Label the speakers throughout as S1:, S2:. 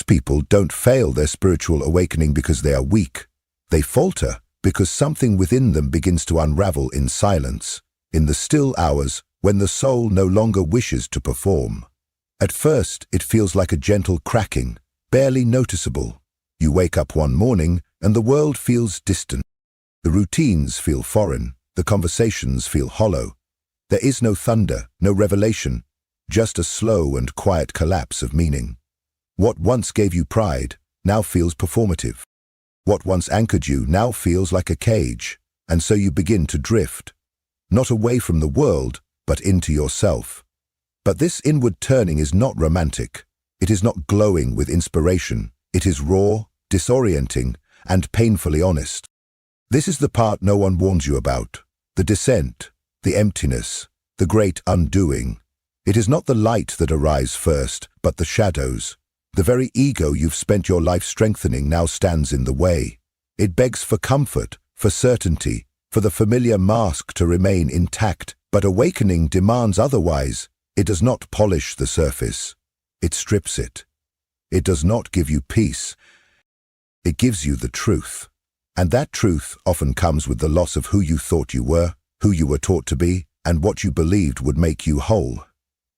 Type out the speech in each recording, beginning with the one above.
S1: People don't fail their spiritual awakening because they are weak. They falter because something within them begins to unravel in silence, in the still hours when the soul no longer wishes to perform. At first, it feels like a gentle cracking, barely noticeable. You wake up one morning and the world feels distant. The routines feel foreign, the conversations feel hollow. There is no thunder, no revelation, just a slow and quiet collapse of meaning. What once gave you pride now feels performative. What once anchored you now feels like a cage, and so you begin to drift, not away from the world, but into yourself. But this inward turning is not romantic. It is not glowing with inspiration. It is raw, disorienting, and painfully honest. This is the part no one warns you about, the descent, the emptiness, the great undoing. It is not the light that arrives first, but the shadows. The very ego you've spent your life strengthening now stands in the way. It begs for comfort, for certainty, for the familiar mask to remain intact, but awakening demands otherwise. It does not polish the surface. It strips it. It does not give you peace. It gives you the truth. And that truth often comes with the loss of who you thought you were, who you were taught to be, and what you believed would make you whole.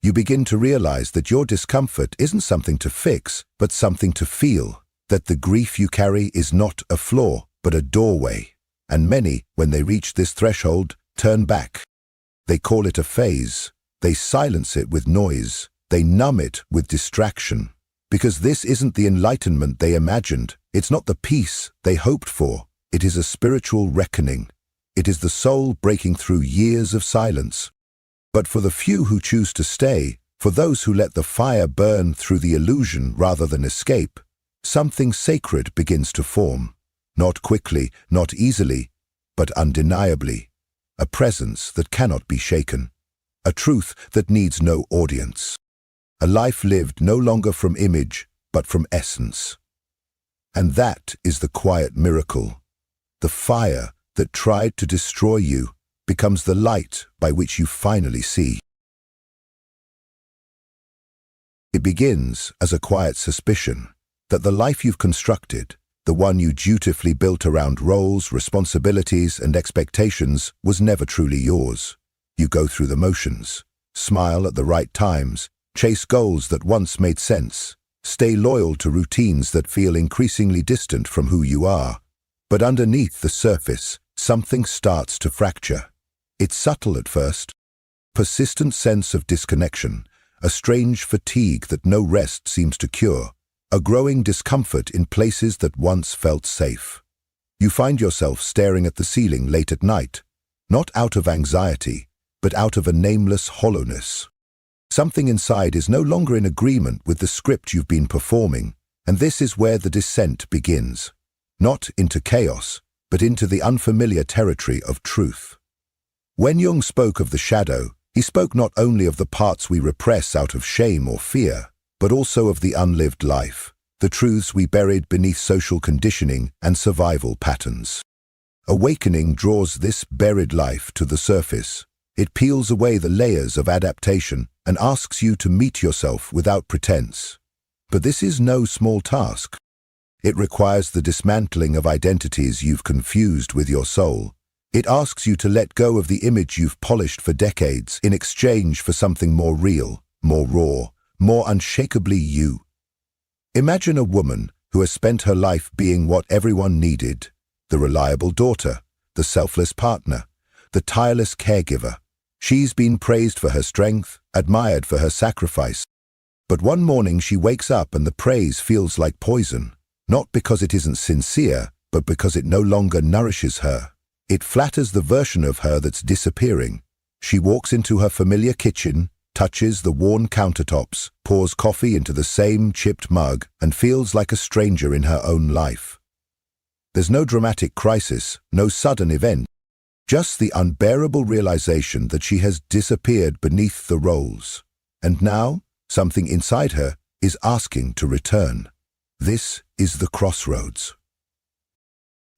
S1: You begin to realize that your discomfort isn't something to fix, but something to feel, that the grief you carry is not a flaw, but a doorway. And many, when they reach this threshold, turn back. They call it a phase. They silence it with noise. They numb it with distraction. Because this isn't the enlightenment they imagined. It's not the peace they hoped for. It is a spiritual reckoning. It is the soul breaking through years of silence. But for the few who choose to stay, for those who let the fire burn through the illusion rather than escape, something sacred begins to form. Not quickly, not easily, but undeniably. A presence that cannot be shaken. A truth that needs no audience. A life lived no longer from image, but from essence. And that is the quiet miracle. The fire that tried to destroy you becomes the light by which you finally see. It begins as a quiet suspicion that the life you've constructed, the one you dutifully built around roles, responsibilities, and expectations, was never truly yours. You go through the motions, smile at the right times, chase goals that once made sense, stay loyal to routines that feel increasingly distant from who you are. But underneath the surface, something starts to fracture. It's subtle at first. Persistent sense of disconnection, a strange fatigue that no rest seems to cure, a growing discomfort in places that once felt safe. You find yourself staring at the ceiling late at night, not out of anxiety, but out of a nameless hollowness. Something inside is no longer in agreement with the script you've been performing, and this is where the descent begins. Not into chaos, but into the unfamiliar territory of truth. When Jung spoke of the shadow, he spoke not only of the parts we repress out of shame or fear, but also of the unlived life, the truths we buried beneath social conditioning and survival patterns. Awakening draws this buried life to the surface. It peels away the layers of adaptation and asks you to meet yourself without pretense. But this is no small task. It requires the dismantling of identities you've confused with your soul. It asks you to let go of the image you've polished for decades in exchange for something more real, more raw, more unshakably you. Imagine a woman who has spent her life being what everyone needed: the reliable daughter, the selfless partner, the tireless caregiver. She's been praised for her strength, admired for her sacrifice. But one morning she wakes up and the praise feels like poison, not because it isn't sincere, but because it no longer nourishes her. It flatters the version of her that's disappearing. She walks into her familiar kitchen, touches the worn countertops, pours coffee into the same chipped mug, and feels like a stranger in her own life. There's no dramatic crisis, no sudden event, just the unbearable realization that she has disappeared beneath the roles. And now, something inside her is asking to return. This is the crossroads.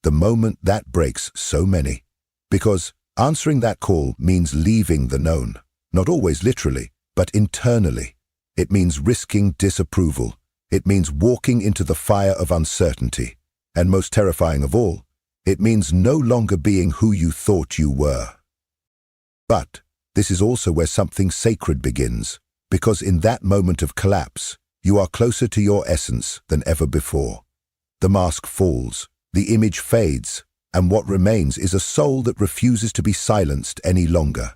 S1: The moment that breaks so many. Because answering that call means leaving the known, not always literally, but internally. It means risking disapproval. It means walking into the fire of uncertainty. And most terrifying of all, it means no longer being who you thought you were. But this is also where something sacred begins, because in that moment of collapse, you are closer to your essence than ever before. The mask falls, the image fades, and what remains is a soul that refuses to be silenced any longer.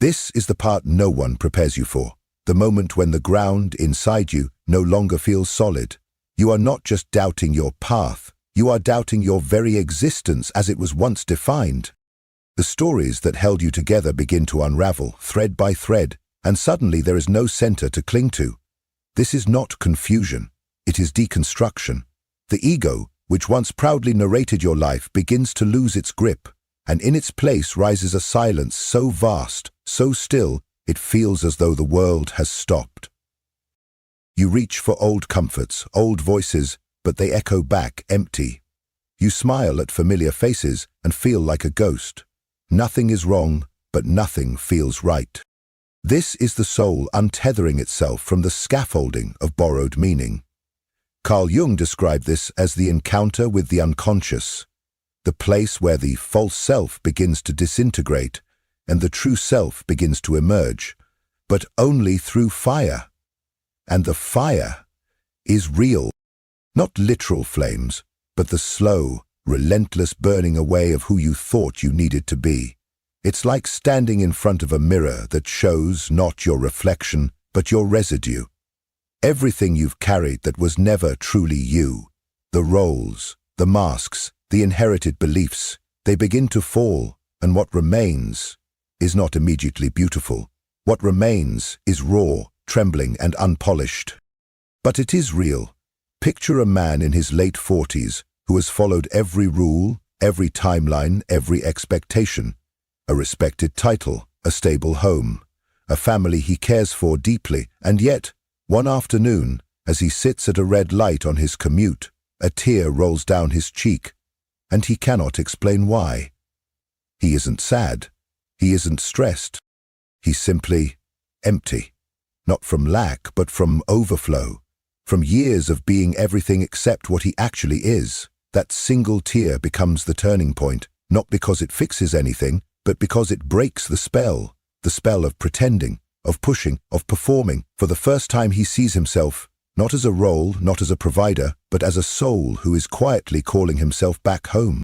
S1: This is the part no one prepares you for, the moment when the ground inside you no longer feels solid. You are not just doubting your path, you are doubting your very existence as it was once defined. The stories that held you together begin to unravel, thread by thread, and suddenly there is no center to cling to. This is not confusion, it is deconstruction. The ego, which once proudly narrated your life, begins to lose its grip, and in its place rises a silence so vast, so still, it feels as though the world has stopped. You reach for old comforts, old voices, but they echo back empty. You smile at familiar faces and feel like a ghost. Nothing is wrong, but nothing feels right. This is the soul untethering itself from the scaffolding of borrowed meaning. Carl Jung described this as the encounter with the unconscious, the place where the false self begins to disintegrate and the true self begins to emerge, but only through fire. And the fire is real, not literal flames, but the slow, relentless burning away of who you thought you needed to be. It's like standing in front of a mirror that shows not your reflection, but your residue. Everything you've carried that was never truly you, the roles, the masks, the inherited beliefs, they begin to fall, and what remains is not immediately beautiful. What remains is raw, trembling, and unpolished. But it is real. Picture a man in his late 40s who has followed every rule, every timeline, every expectation. A respected title, a stable home, a family he cares for deeply, and yet, one afternoon, as he sits at a red light on his commute, a tear rolls down his cheek, and he cannot explain why. He isn't sad. He isn't stressed. He's simply empty. Not from lack, but from overflow. From years of being everything except what he actually is. That single tear becomes the turning point, not because it fixes anything, but because it breaks the spell of pretending, of pushing, of performing. For the first time he sees himself, not as a role, not as a provider, but as a soul who is quietly calling himself back home.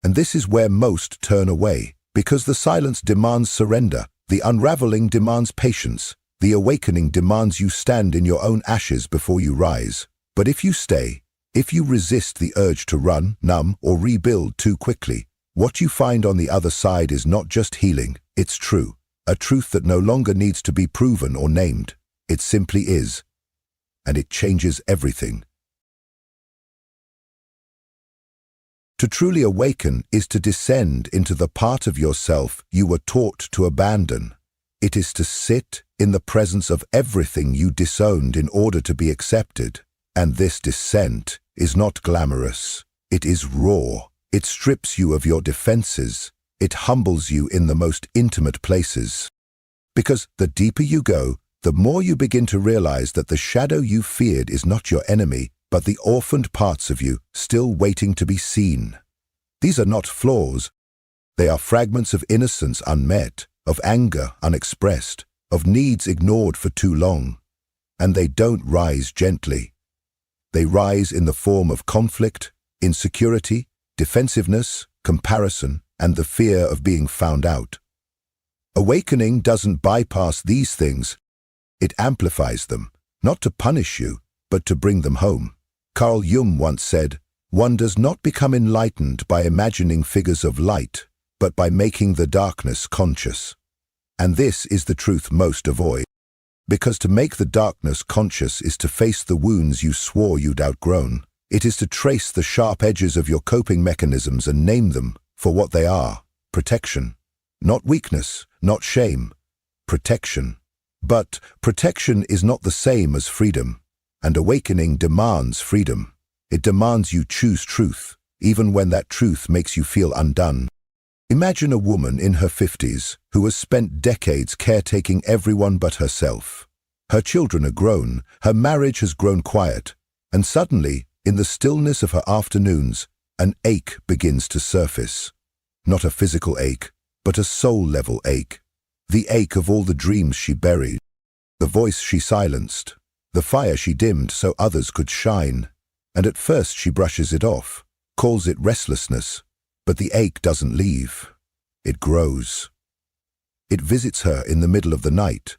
S1: And this is where most turn away, because the silence demands surrender, the unraveling demands patience, the awakening demands you stand in your own ashes before you rise. But if you stay, if you resist the urge to run, numb, or rebuild too quickly, what you find on the other side is not just healing, it's true. A truth that no longer needs to be proven or named. It simply is. And it changes everything. To truly awaken is to descend into the part of yourself you were taught to abandon. It is to sit in the presence of everything you disowned in order to be accepted. And this descent is not glamorous. It is raw. It strips you of your defenses. It humbles you in the most intimate places. Because the deeper you go, the more you begin to realize that the shadow you feared is not your enemy, but the orphaned parts of you still waiting to be seen. These are not flaws. They are fragments of innocence unmet, of anger unexpressed, of needs ignored for too long. And they don't rise gently. They rise in the form of conflict, insecurity, defensiveness, comparison, and the fear of being found out. Awakening doesn't bypass these things. It amplifies them, not to punish you, but to bring them home. Carl Jung once said, "One does not become enlightened by imagining figures of light, but by making the darkness conscious." And this is the truth most avoid. Because to make the darkness conscious is to face the wounds you swore you'd outgrown. It is to trace the sharp edges of your coping mechanisms and name them for what they are: protection. Not weakness, not shame. Protection. But protection is not the same as freedom. And awakening demands freedom. It demands you choose truth, even when that truth makes you feel undone. Imagine a woman in her 50s who has spent decades caretaking everyone but herself. Her children are grown, her marriage has grown quiet, and suddenly, in the stillness of her afternoons, an ache begins to surface. Not a physical ache, but a soul-level ache. The ache of all the dreams she buried, the voice she silenced, the fire she dimmed so others could shine. And at first she brushes it off, calls it restlessness, but the ache doesn't leave. It grows. It visits her in the middle of the night,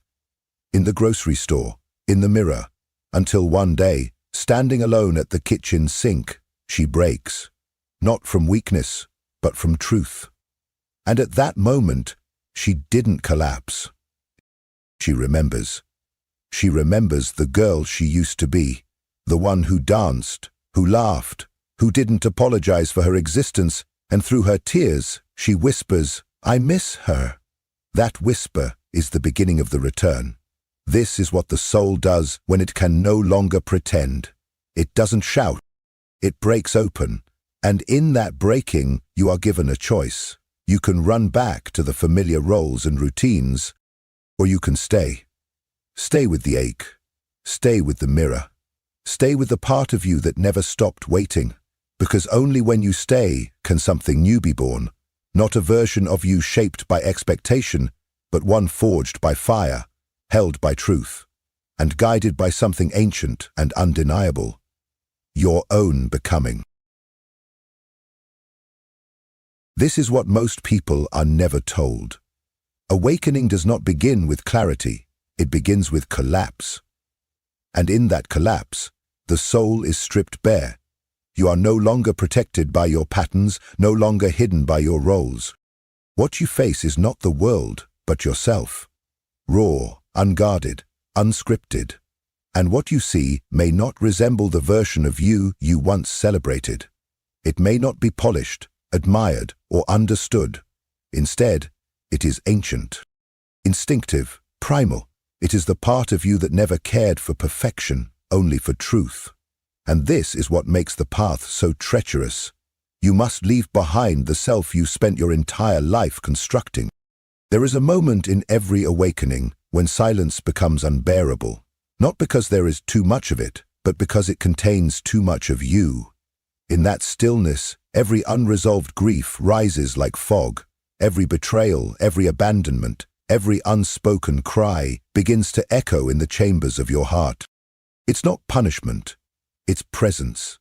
S1: in the grocery store, in the mirror, until one day, standing alone at the kitchen sink, she breaks, not from weakness, but from truth. And at that moment, she didn't collapse. She remembers. She remembers the girl she used to be, the one who danced, who laughed, who didn't apologize for her existence, and through her tears, she whispers, "I miss her." That whisper is the beginning of the return. This is what the soul does when it can no longer pretend. It doesn't shout. It breaks open. And in that breaking, you are given a choice. You can run back to the familiar roles and routines, or you can stay. Stay with the ache. Stay with the mirror. Stay with the part of you that never stopped waiting. Because only when you stay can something new be born. Not a version of you shaped by expectation, but one forged by fire, held by truth, and guided by something ancient and undeniable. Your own becoming. This is what most people are never told. Awakening does not begin with clarity, it begins with collapse. And in that collapse, the soul is stripped bare. You are no longer protected by your patterns, no longer hidden by your roles. What you face is not the world, but yourself. Raw, unguarded, unscripted. And what you see may not resemble the version of you once celebrated. It may not be polished, admired, or understood. Instead, it is ancient, instinctive, primal. It is the part of you that never cared for perfection, only for truth. And this is what makes the path so treacherous. You must leave behind the self you spent your entire life constructing. There is a moment in every awakening when silence becomes unbearable, not because there is too much of it, but because it contains too much of you. In that stillness, every unresolved grief rises like fog. Every betrayal, every abandonment, every unspoken cry begins to echo in the chambers of your heart. It's not punishment, it's presence.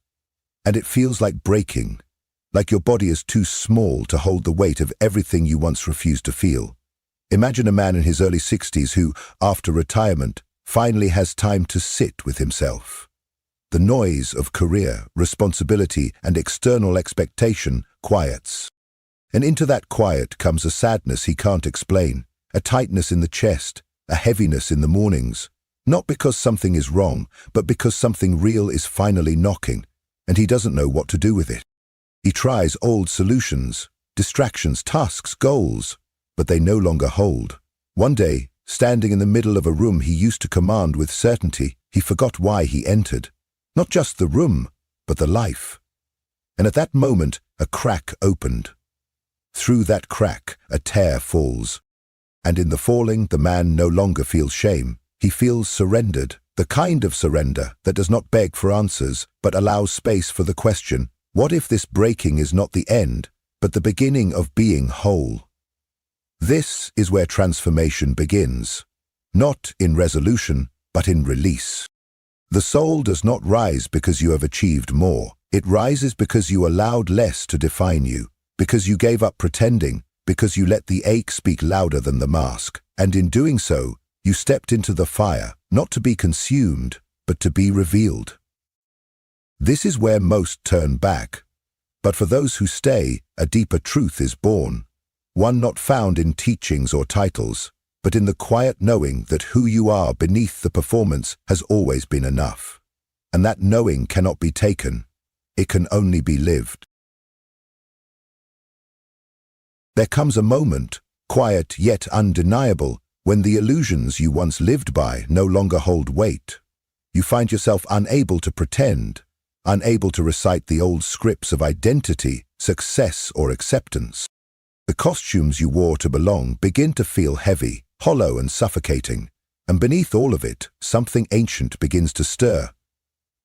S1: And it feels like breaking, like your body is too small to hold the weight of everything you once refused to feel. Imagine a man in his early 60s who, after retirement, finally has time to sit with himself. The noise of career, responsibility, and external expectation quiets. And into that quiet comes a sadness he can't explain, a tightness in the chest, a heaviness in the mornings. Not because something is wrong, but because something real is finally knocking, and he doesn't know what to do with it. He tries old solutions, distractions, tasks, goals, but they no longer hold. One day, standing in the middle of a room he used to command with certainty, he forgot why he entered. Not just the room, but the life. And at that moment, a crack opened. Through that crack, a tear falls. And in the falling, the man no longer feels shame. He feels surrendered, the kind of surrender that does not beg for answers, but allows space for the question, what if this breaking is not the end, but the beginning of being whole? This is where transformation begins, not in resolution, but in release. The soul does not rise because you have achieved more. It rises because you allowed less to define you, because you gave up pretending, because you let the ache speak louder than the mask, and in doing so, you stepped into the fire, not to be consumed, but to be revealed. This is where most turn back. But for those who stay, a deeper truth is born. One not found in teachings or titles, but in the quiet knowing that who you are beneath the performance has always been enough. And that knowing cannot be taken. It can only be lived. There comes a moment, quiet yet undeniable, when the illusions you once lived by no longer hold weight. You find yourself unable to pretend, unable to recite the old scripts of identity, success, or acceptance. The costumes you wore to belong begin to feel heavy, hollow, and suffocating. And beneath all of it, something ancient begins to stir.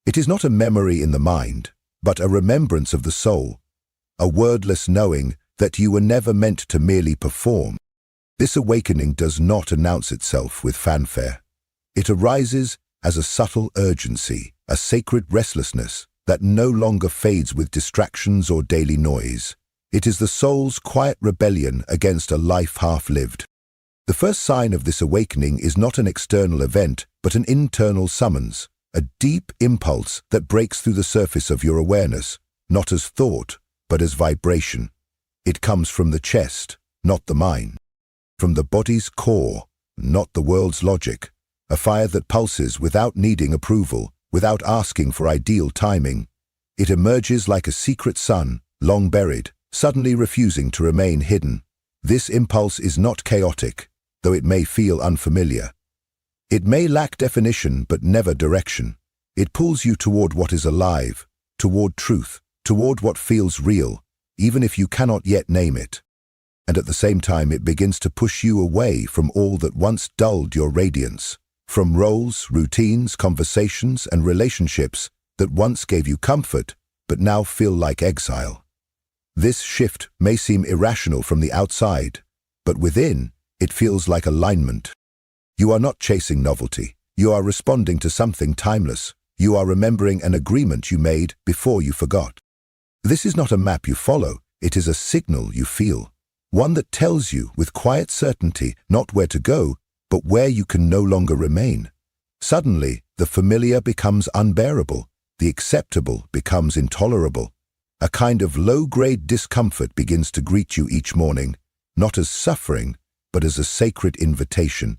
S1: It is not a memory in the mind, but a remembrance of the soul, a wordless knowing that you were never meant to merely perform. This awakening does not announce itself with fanfare. It arises as a subtle urgency, a sacred restlessness that no longer fades with distractions or daily noise. It is the soul's quiet rebellion against a life half-lived. The first sign of this awakening is not an external event, but an internal summons, a deep impulse that breaks through the surface of your awareness, not as thought, but as vibration. It comes from the chest, not the mind. From the body's core, not the world's logic. A fire that pulses without needing approval, without asking for ideal timing. It emerges like a secret sun, long buried, suddenly refusing to remain hidden. This impulse is not chaotic, though it may feel unfamiliar. It may lack definition but never direction. It pulls you toward what is alive, toward truth, toward what feels real, even if you cannot yet name it. And at the same time it begins to push you away from all that once dulled your radiance, from roles, routines, conversations, and relationships that once gave you comfort but now feel like exile. This shift may seem irrational from the outside, but within, it feels like alignment. You are not chasing novelty. You are responding to something timeless. You are remembering an agreement you made before you forgot. This is not a map you follow. It is a signal you feel. One that tells you with quiet certainty not where to go, but where you can no longer remain. Suddenly, the familiar becomes unbearable. The acceptable becomes intolerable. A kind of low-grade discomfort begins to greet you each morning, not as suffering, but as a sacred invitation.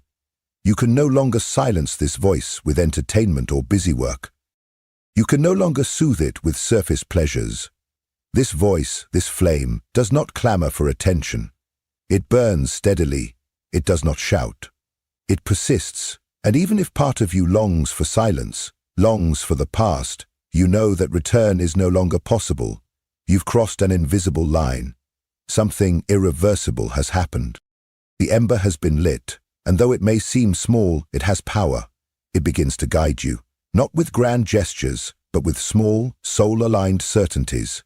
S1: You can no longer silence this voice with entertainment or busy work. You can no longer soothe it with surface pleasures. This voice, this flame, does not clamor for attention. It burns steadily. It does not shout. It persists, and even if part of you longs for silence, longs for the past, you know that return is no longer possible. You've crossed an invisible line. Something irreversible has happened. The ember has been lit, and though it may seem small, it has power. It begins to guide you, not with grand gestures, but with small, soul-aligned certainties.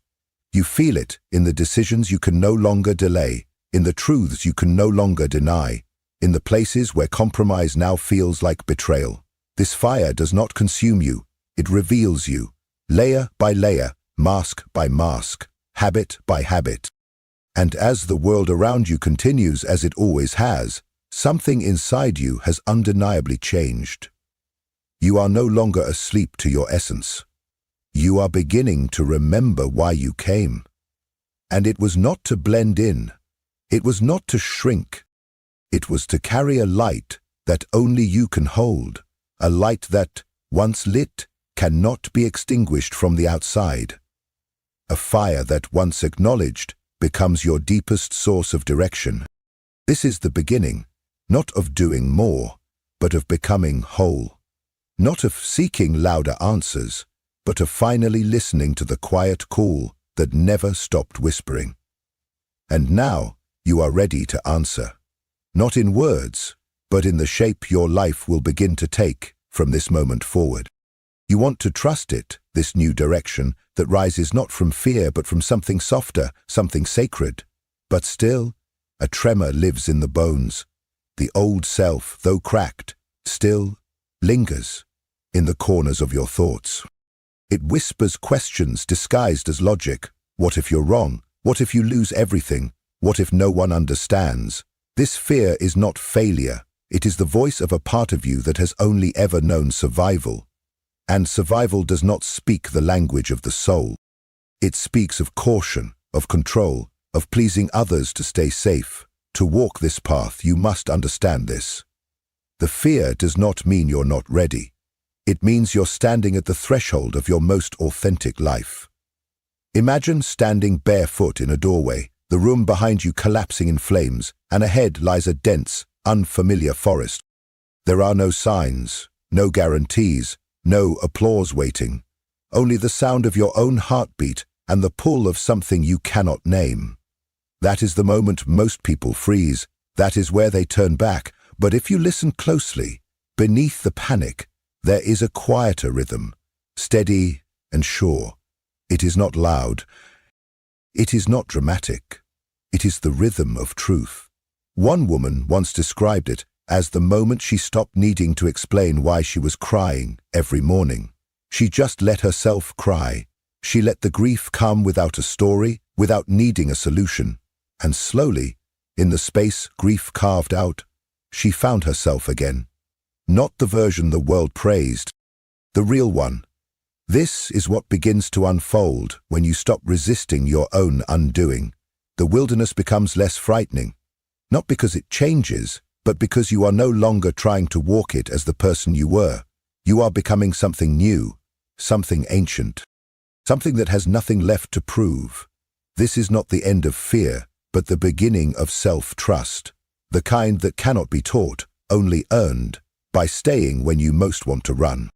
S1: You feel it in the decisions you can no longer delay, in the truths you can no longer deny, in the places where compromise now feels like betrayal. This fire does not consume you, it reveals you, layer by layer, mask by mask, habit by habit. And as the world around you continues as it always has, something inside you has undeniably changed. You are no longer asleep to your essence. You are beginning to remember why you came. And it was not to blend in. It was not to shrink. It was to carry a light that only you can hold, a light that, once lit, cannot be extinguished from the outside. A fire that, once acknowledged, becomes your deepest source of direction. This is the beginning, not of doing more, but of becoming whole. Not of seeking louder answers, but of finally listening to the quiet call that never stopped whispering. And now you are ready to answer. Not in words, but in the shape your life will begin to take from this moment forward. You want to trust it, this new direction that rises not from fear but from something softer, something sacred. But still, a tremor lives in the bones. The old self, though cracked, still lingers in the corners of your thoughts. It whispers questions disguised as logic. What if you're wrong? What if you lose everything? What if no one understands? This fear is not failure. It is the voice of a part of you that has only ever known survival. And survival does not speak the language of the soul. It speaks of caution, of control, of pleasing others to stay safe. To walk this path, you must understand this. The fear does not mean you're not ready. It means you're standing at the threshold of your most authentic life. Imagine standing barefoot in a doorway, the room behind you collapsing in flames, and ahead lies a dense, unfamiliar forest. There are no signs, no guarantees, no applause waiting, only the sound of your own heartbeat and the pull of something you cannot name. That is the moment most people freeze. That is where they turn back. But if you listen closely, Beneath the panic, there is a quieter rhythm, steady and sure. It is not loud. It is not dramatic. It is the rhythm of truth. One woman once described it as the moment she stopped needing to explain why she was crying every morning. She just let herself cry. She let the grief come without a story, without needing a solution. And slowly, in the space grief carved out, she found herself again. Not the version the world praised, the real one. This is what begins to unfold when you stop resisting your own undoing. The wilderness becomes less frightening, not because it changes, but because you are no longer trying to walk it as the person you were. You are becoming something new, something ancient, something that has nothing left to prove. This is not the end of fear, but the beginning of self-trust, the kind that cannot be taught, only earned, by staying when you most want to run.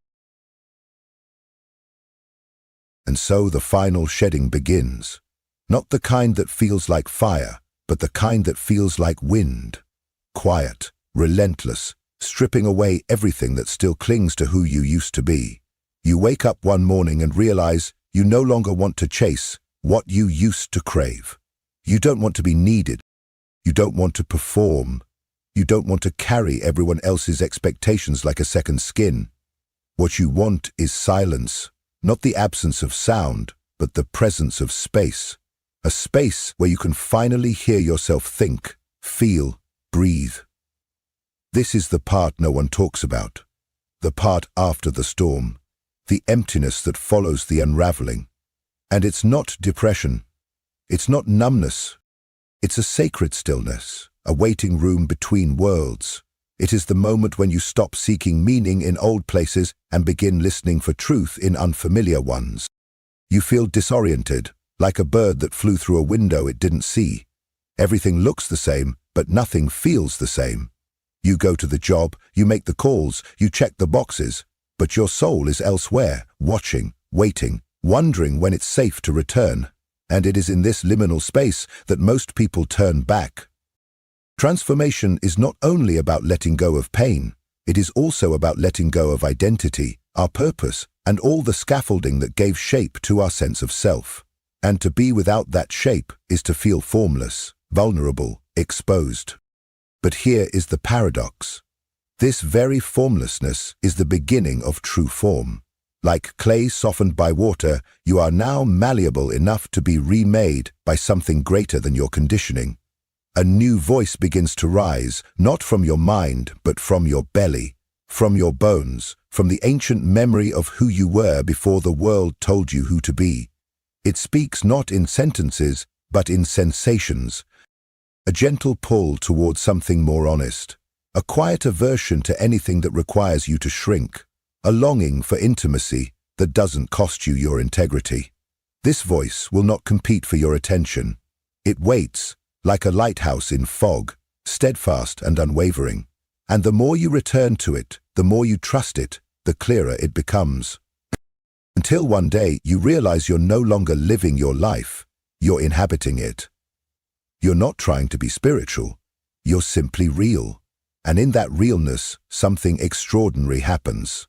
S1: And so the final shedding begins, not the kind that feels like fire, but the kind that feels like wind, quiet, relentless, stripping away everything that still clings to who you used to be. You wake up one morning and realize you no longer want to chase what you used to crave. You don't want to be needed. You don't want to perform. You don't want to carry everyone else's expectations like a second skin. What you want is silence, not the absence of sound, but the presence of space. A space where you can finally hear yourself think, feel, breathe. This is the part no one talks about, the part after the storm, the emptiness that follows the unraveling. And it's not depression. It's not numbness. It's a sacred stillness, a waiting room between worlds. It is the moment when you stop seeking meaning in old places and begin listening for truth in unfamiliar ones. You feel disoriented, like a bird that flew through a window it didn't see. Everything looks the same, but nothing feels the same. You go to the job, you make the calls, you check the boxes, but your soul is elsewhere, watching, waiting, wondering when it's safe to return. And it is in this liminal space that most people turn back. Transformation is not only about letting go of pain, it is also about letting go of identity, our purpose, and all the scaffolding that gave shape to our sense of self. And to be without that shape is to feel formless, vulnerable, exposed. But here is the paradox. This very formlessness is the beginning of true form. Like clay softened by water, you are now malleable enough to be remade by something greater than your conditioning. A new voice begins to rise, not from your mind, but from your belly, from your bones, from the ancient memory of who you were before the world told you who to be. It speaks not in sentences, but in sensations. A gentle pull towards something more honest, a quiet aversion to anything that requires you to shrink, a longing for intimacy that doesn't cost you your integrity. This voice will not compete for your attention. It waits, like a lighthouse in fog, steadfast and unwavering. And the more you return to it, the more you trust it, the clearer it becomes. Until one day you realize you're no longer living your life, you're inhabiting it. You're not trying to be spiritual, you're simply real. And in that realness, something extraordinary happens.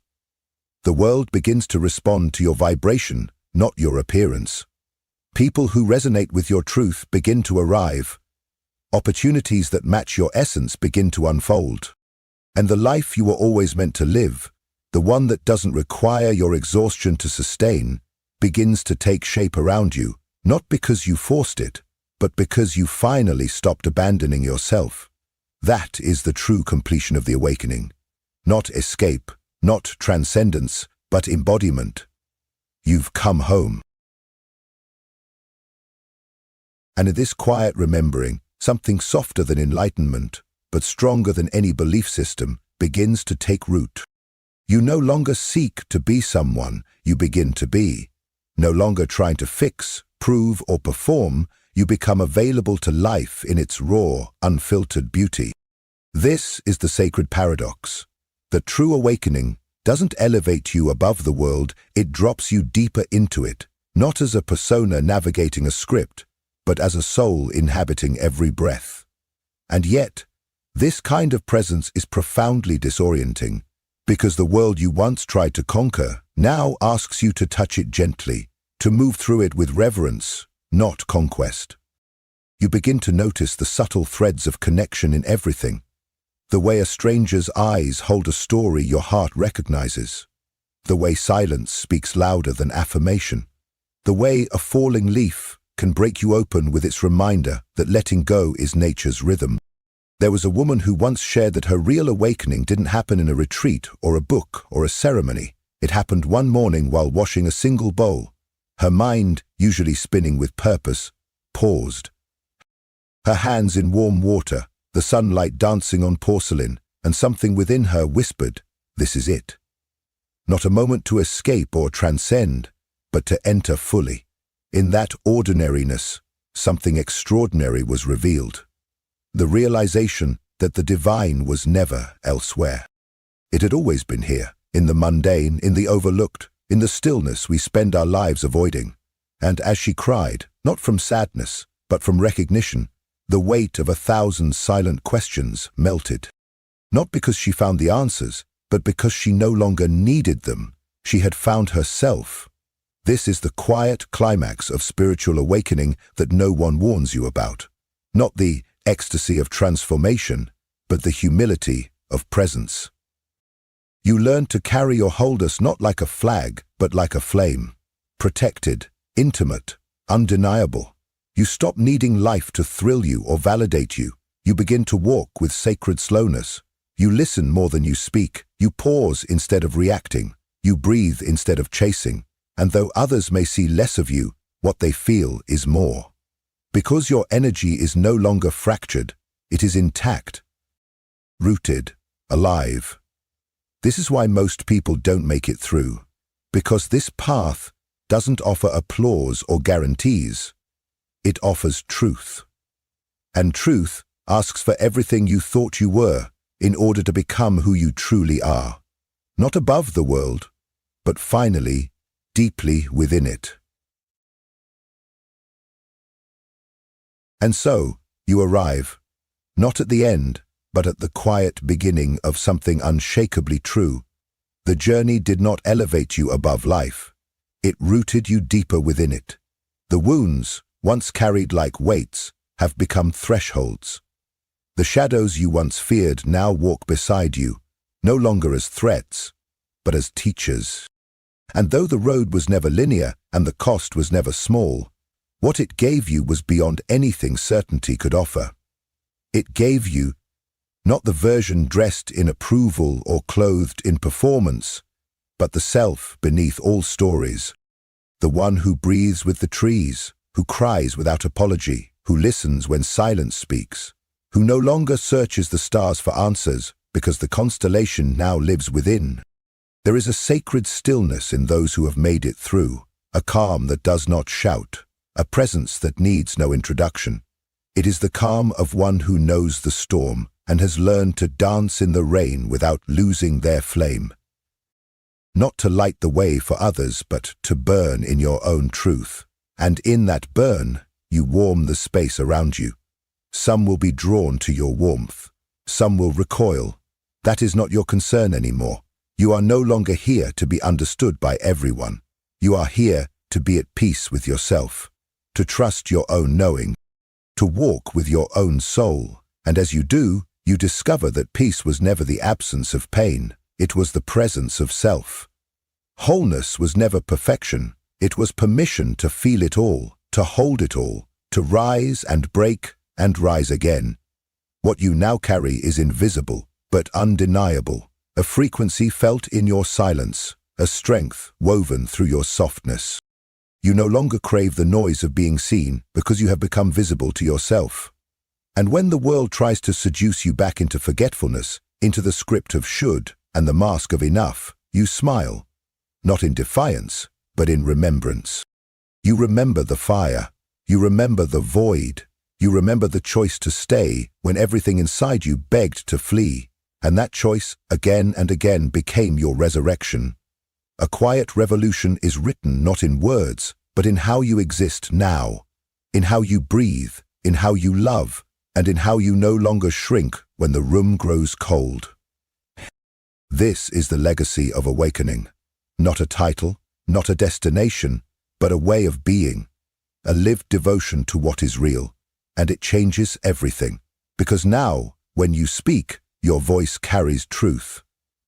S1: The world begins to respond to your vibration, not your appearance. People who resonate with your truth begin to arrive. Opportunities that match your essence begin to unfold. And the life you were always meant to live, the one that doesn't require your exhaustion to sustain, begins to take shape around you, not because you forced it, but because you finally stopped abandoning yourself. That is the true completion of the awakening. Not escape, not transcendence, but embodiment. You've come home. And in this quiet remembering, something softer than enlightenment, but stronger than any belief system, begins to take root. You no longer seek to be someone, you begin to be. No longer trying to fix, prove, or perform, you become available to life in its raw, unfiltered beauty. This is the sacred paradox. The true awakening doesn't elevate you above the world, it drops you deeper into it, not as a persona navigating a script, but as a soul inhabiting every breath. And yet, this kind of presence is profoundly disorienting. Because the world you once tried to conquer now asks you to touch it gently, to move through it with reverence, not conquest. You begin to notice the subtle threads of connection in everything. The way a stranger's eyes hold a story your heart recognizes. The way silence speaks louder than affirmation. The way a falling leaf can break you open with its reminder that letting go is nature's rhythm. There was a woman who once shared that her real awakening didn't happen in a retreat or a book or a ceremony. It happened one morning while washing a single bowl. Her mind, usually spinning with purpose, paused. Her hands in warm water, the sunlight dancing on porcelain, and something within her whispered, "This is it." Not a moment to escape or transcend, but to enter fully. In that ordinariness, something extraordinary was revealed. The realization that the divine was never elsewhere. It had always been here, in the mundane, in the overlooked, in the stillness we spend our lives avoiding. And as she cried, not from sadness, but from recognition, the weight of 1,000 silent questions melted. Not because she found the answers, but because she no longer needed them. She had found herself. This is the quiet climax of spiritual awakening that no one warns you about. Not the ecstasy of transformation, but the humility of presence. You learn to carry your wholeness not like a flag, but like a flame. Protected, intimate, undeniable. You stop needing life to thrill you or validate you. You begin to walk with sacred slowness. You listen more than you speak. You pause instead of reacting. You breathe instead of chasing. And though others may see less of you, what they feel is more. Because your energy is no longer fractured, it is intact, rooted, alive. This is why most people don't make it through. Because this path doesn't offer applause or guarantees. It offers truth. And truth asks for everything you thought you were in order to become who you truly are. Not above the world, but finally, deeply within it. And so, you arrive, not at the end, but at the quiet beginning of something unshakably true. The journey did not elevate you above life. It rooted you deeper within it. The wounds, once carried like weights, have become thresholds. The shadows you once feared now walk beside you, no longer as threats, but as teachers. And though the road was never linear and the cost was never small, what it gave you was beyond anything certainty could offer. It gave you not the version dressed in approval or clothed in performance, but the self beneath all stories. The one who breathes with the trees, who cries without apology, who listens when silence speaks, who no longer searches the stars for answers because the constellation now lives within. There is a sacred stillness in those who have made it through, a calm that does not shout, a presence that needs no introduction. It is the calm of one who knows the storm and has learned to dance in the rain without losing their flame. Not to light the way for others, but to burn in your own truth. And in that burn, you warm the space around you. Some will be drawn to your warmth. Some will recoil. That is not your concern anymore. You are no longer here to be understood by everyone. You are here to be at peace with yourself, to trust your own knowing, to walk with your own soul. And as you do, you discover that peace was never the absence of pain. It was the presence of self. Wholeness was never perfection. It was permission to feel it all, to hold it all, to rise and break and rise again. What you now carry is invisible, but undeniable, a frequency felt in your silence, a strength woven through your softness. You no longer crave the noise of being seen because you have become visible to yourself. And when the world tries to seduce you back into forgetfulness, into the script of should and the mask of enough, you smile, not in defiance, but in remembrance. You remember the fire. You remember the void. You remember the choice to stay when everything inside you begged to flee. And that choice, again and again, became your resurrection. A quiet revolution is written not in words, but in how you exist now, in how you breathe, in how you love, and in how you no longer shrink when the room grows cold. This is the legacy of awakening. Not a title, not a destination, but a way of being, a lived devotion to what is real. And it changes everything. Because now, when you speak, your voice carries truth.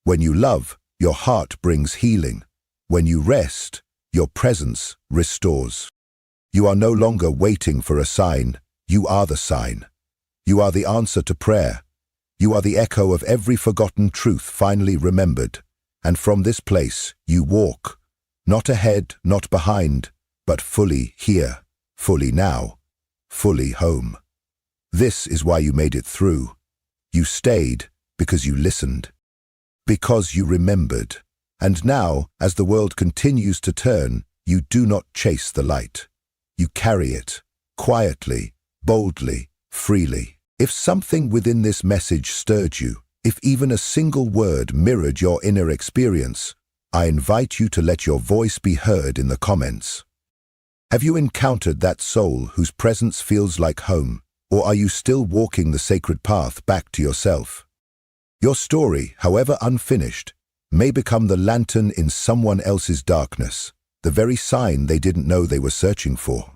S1: When you love, your heart brings healing. When you rest, your presence restores. You are no longer waiting for a sign. You are the sign. You are the answer to prayer. You are the echo of every forgotten truth finally remembered. And from this place, you walk. Not ahead, not behind, but fully here, fully now, fully home. This is why you made it through. You stayed because you listened. Because you remembered. And now, as the world continues to turn, you do not chase the light. You carry it, quietly, boldly, freely. If something within this message stirred you, if even a single word mirrored your inner experience, I invite you to let your voice be heard in the comments. Have you encountered that soul whose presence feels like home, or are you still walking the sacred path back to yourself? Your story, however unfinished, may become the lantern in someone else's darkness, the very sign they didn't know they were searching for.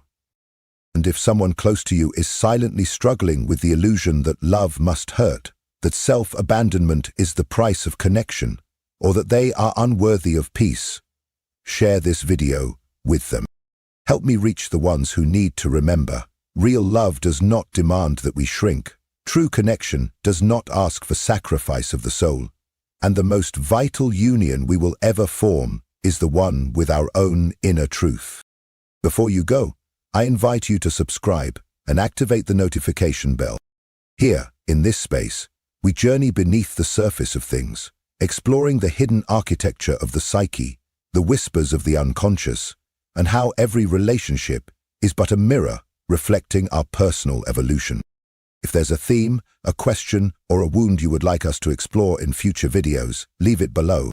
S1: And if someone close to you is silently struggling with the illusion that love must hurt, that self-abandonment is the price of connection, or that they are unworthy of peace, share this video with them. Help me reach the ones who need to remember. Real love does not demand that we shrink. True connection does not ask for sacrifice of the soul. And the most vital union we will ever form is the one with our own inner truth. Before you go, I invite you to subscribe and activate the notification bell. Here, in this space, we journey beneath the surface of things, exploring the hidden architecture of the psyche, the whispers of the unconscious, and how every relationship is but a mirror reflecting our personal evolution. If there's a theme, a question, or a wound you would like us to explore in future videos, leave it below.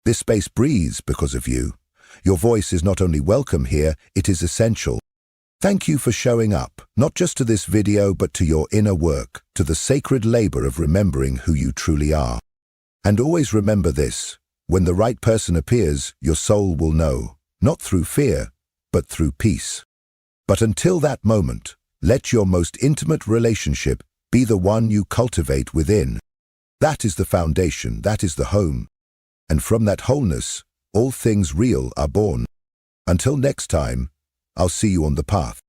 S1: This space breathes because of you. Your voice is not only welcome here, it is essential. Thank you for showing up, not just to this video, but to your inner work, to the sacred labor of remembering who you truly are. And always remember this: when the right person appears, your soul will know, not through fear, but through peace. But until that moment, let your most intimate relationship be the one you cultivate within. That is the foundation, that is the home. And from that wholeness, all things real are born. Until next time, I'll see you on the path.